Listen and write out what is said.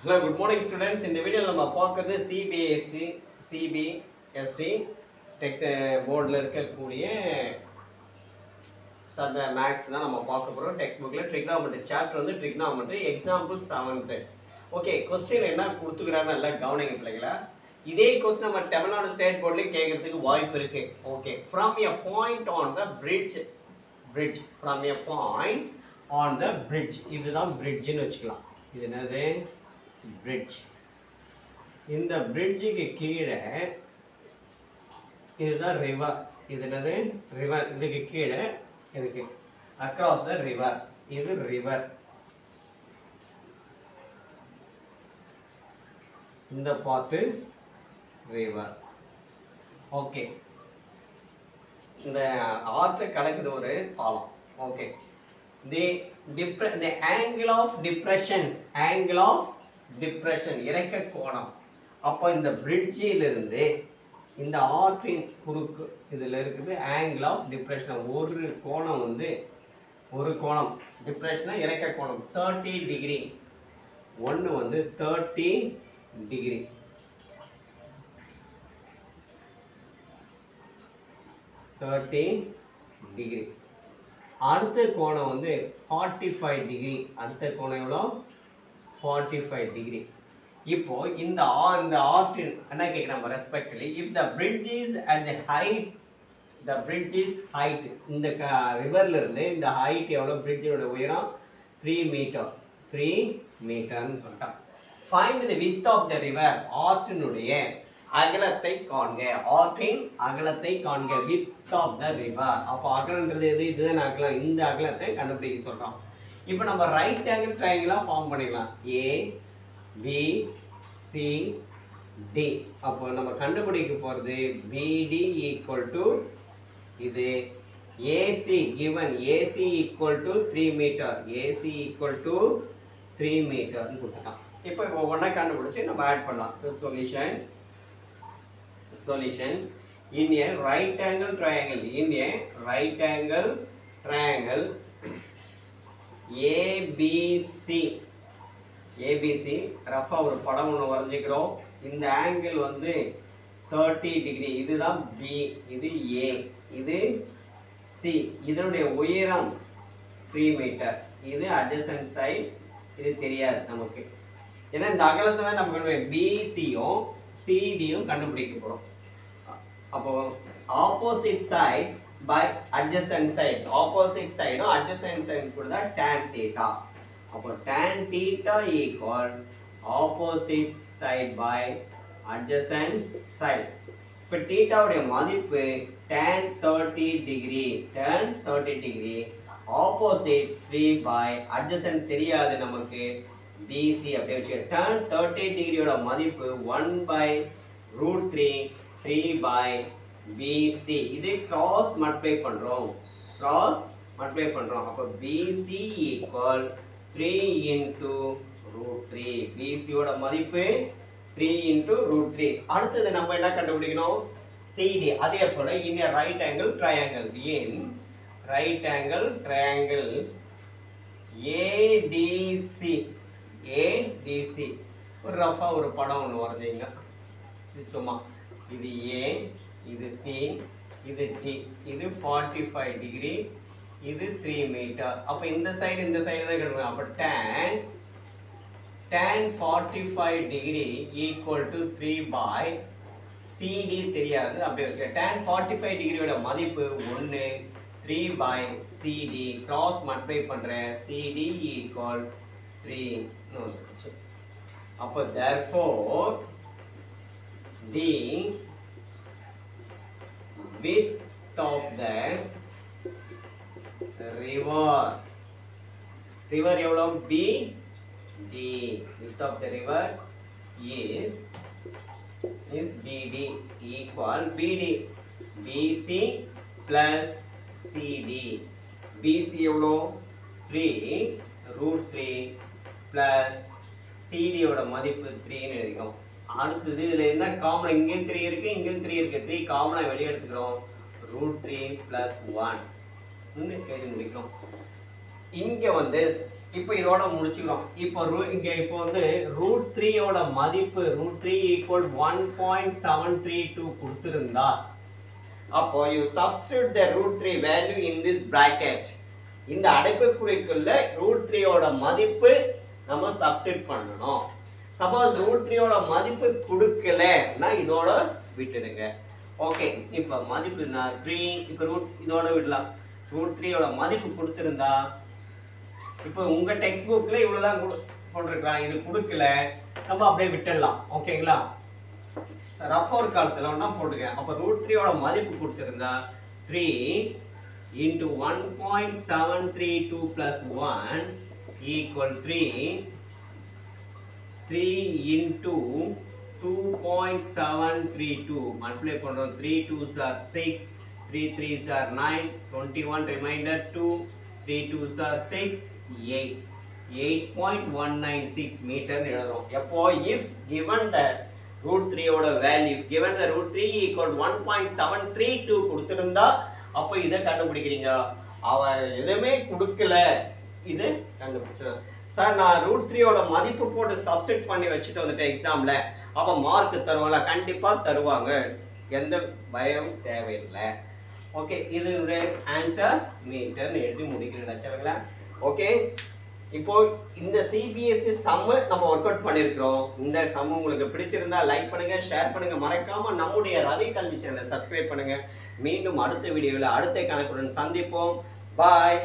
Hello, good morning students. In the video நம்ம பார்க்கிறது CBSE CBSE text போர்டில் இருக்கக்கூடிய சப்ஜெக்ட் மேக்ஸ் தான் நம்ம பார்க்க போகிறோம். டெக்ஸ்ட் புக்கில் ட்ரிக்னாமெட்ரி சாப்டர் வந்து trigonometry example 7th. Okay, question என்ன கொடுத்துக்கிறான்னு நல்லா கவனிங்க பிள்ளைங்களா. இதே கொஸ்டின் நம்ம தமிழ்நாடு ஸ்டேட் போர்ட்லேயும் கேட்கறதுக்கு வாய்ப்பு இருக்கு. Okay, from a point on the bridge from a point on the bridge, இதுதான் பிரிட்ஜ்னு வச்சுக்கலாம். இது என்னது? பிரிட்ஜ். இந்த பிரிட்ஜுக்கு கீழே இதுதான் ரிவர். இது என்னது? ரிவர். இதுக்கு கீழே இருக்கு அக்ராஸ் த ரிவர். இது ரிவர். இந்த பார்ட்டு ரிவர். ஓகே, இந்த ஆற்று கடக்குது ஒரு பாலம். Okay, the angle of depression இறக்க கோணம். அப்போ இந்த பிரிட்ஜிலிருந்து இந்த ஆற்றின் குறுக்கு இதில் இருக்குது ஆங்கிள் ஆஃப் டிப்ரெஷன். ஒரு கோணம் வந்து ஒரு கோணம் டிப்ரெஷனா இறக்க கோணம் 30 டிகிரி. ஒன்று வந்து 30 டிகிரி. டிகிரி. அடுத்த கோணம் வந்து 45 டிகிரி. அடுத்த கோணம் எவ்வளோ? 45 டிகிரி. இப்போ இந்த ஆற்றின் என்ன கேட்குறாங்க respectively, if the bridge is at the height, the bridge is height, இந்த ரிவர்ல இருந்து இந்த ஹைட் எவ்வளோ? பிரிட்ஜோட உயரம் 3 மீட்டர். 3 மீட்டர்னு சொல்லிட்டான். Find the width of the river, ஆற்றினுடைய அகலத்தை காண்க. ஆற்றின் அகலத்தை காண்க. Width of the river. அப்போ அகலன்றது எது? இதுதான் அகலம். இந்த அகலத்தை கண்டுபிடிக்க சொல்றோம். இப்போ நம்ம ரைட் ஆங்கிள் ட்ரையாங்கிளாக ஃபார்ம் பண்ணிக்கலாம். ABCD. அப்போ நம்ம கண்டுபிடிக்க போகிறது BD ஈக்குவல் டு இது AC given. AC equal to 3 metre. AC equal to 3 மீட்டர்னு கொடுத்துட்டான். இப்போ ஒவ்வொன்றா கண்டுபிடிச்சி நம்ம ஆட் பண்ணலாம். Solution in a right angle triangle, ABC ரஃபா ஒரு படம் ஒன்று வரைஞ்சிக்கிறோம். இந்த ஆங்கிள் வந்து 30 டிகிரி. இதுதான் B, இது A, இது C. இதனுடைய உயரம் 3 மீட்டர். இது அட்ஜசன்ட் சைடு. இது தெரியாது நமக்கு, ஏன்னா இந்த அகலத்தை தான் நம்ம BCயும் CDயும் கண்டுபிடிக்க போகிறோம். அப்போ opposite side by adjacent side. Opposite சைடும் adjacent side கூட தான் tan theta. அப்போ tan theta equal opposite side by adjacent side. இப்போ theta உடைய மதிப்பு tan 30 degree. tan 30 degree. Opposite 3 by adjacent தெரியாது நமக்கு, BC அப்படியே வச்சு tan 30 டிகிரியோட மதிப்பு 1 by √3, 3 by BC. இது கிராஸ் மல்டிப்ளை பண்றோம். அப்போ BC ஈக்குவல் 3 into √3. BC யோட மதிப்பு 3 into √3. அடுத்தது நம்ம என்ன கண்டுபிடிக்கணும்? CD. அதே போல in a right angle triangle, ADC. ஒரு ரஃபா ஒரு படம் ஒன்று வரைஞ்சிங்க. இது சும்மா இது A, இது C, இது D. இது 45 டிகிரி. இது 3 மீட்டர். அப்போ இந்த சைடு தான் கிடைக்கும். அப்போ tan 45 degree equal to 3 by CD தெரியாது, அப்படியே வச்சு tan 45 டிகிரியோட மதிப்பு 1, 3 by CD. கிராஸ் மல்டிப்ளை பண்றேன். CD equal 3. அப்போ therefore the width of the river எவ்வளோ? BD. width of the river is BD equal BC plus CD. BC எவ்வளோ? 3 √3 plus CD யோட மதிப்பு 3ன்னு எழுதிக்கும். அடுத்தது இதில் என்ன காமன்? இங்கேயும் 3 இருக்கு, இங்கேயும் 3 இருக்கு. 3 காமனாக வெளியே எடுத்துக்கிறோம். √3 plus 1 எழுதி முடிக்கிறோம். இங்கே வந்து இப்போ இதோட முடிச்சுக்கிறோம். இப்போ இப்போ வந்து √3 ஓட மதிப்பு √3 = 1.732 கொடுத்திருந்தா அப்போ you substitute the √3 value in this bracket. இந்த அடைப்புக்குறிக்குள்ள √3 ஓட மதிப்பு நம்ம சப்ஸ்டிட் பண்ணனும். சப்போஸ் √3 ஓட மதிப்பு கொடுக்கலனா இதோட விட்டுடுங்க. ஓகே, இப்போ மதிப்பு 3 இப்போ இதோட விடலாம். √3 ஓட மதிப்பு கொடுத்திருந்தா இப்போ உங்க டெக்ஸ்ட் புக்ல இவ்வளவு தான் போட்டுருக்காங்க. இது கொடுக்கல நம்ம அப்படியே விட்டுடலாம். ஓகேங்களா? ரஃப் ஒர்க் காலத்துல ஒண்ணா போடுங்க. அப்ப √3 ஓட மதிப்பு கொடுத்திருந்தா 3 into 1.732 plus 1 equal 3 into 2.732 multiply பண்றோம். 3 2s are 6, 3 3s are 9, 21 remainder 2, 3 2s are 6, 8, 8.196 meter எழுதுறோம். எப்போ if given the √3 ஓட value, if given the √3 equal 1.732 கொடுத்திருந்தா அப்போ இதை கண்டுபிடிக்கிறீங்க. அவர் எதுவுமே கொடுக்கல, இது கண்டுபிடிச்சிடும். சார் நான் √3 ஓட மதிப்பு போட்டு சப்ஸ்டிட் பண்ணி வச்சுட்டு வந்துட்டேன் எக்ஸாம்ல, அப்போ மார்க் தருவாங்களா? கண்டிப்பா தருவாங்க, எந்த பயம் தேவையில்லை. ஓகே, இதனுடைய ஆன்சர் மீட்டர்னு எழுதி முடிக்கிறேன். ஓகே, இப்போ இந்த சிபிஎஸ்இ சம் நம்ம ஒர்க் அவுட் பண்ணியிருக்கிறோம். இந்த சம் உங்களுக்கு பிடிச்சிருந்தா லைக் பண்ணுங்க, ஷேர் பண்ணுங்க, மறக்காம நம்முடைய ரவி கல்வி சேனலை சப்ஸ்கிரைப் பண்ணுங்க. மீண்டும் அடுத்த வீடியோவில் அடுத்த கணக்குடன் சந்திப்போம். பாய்.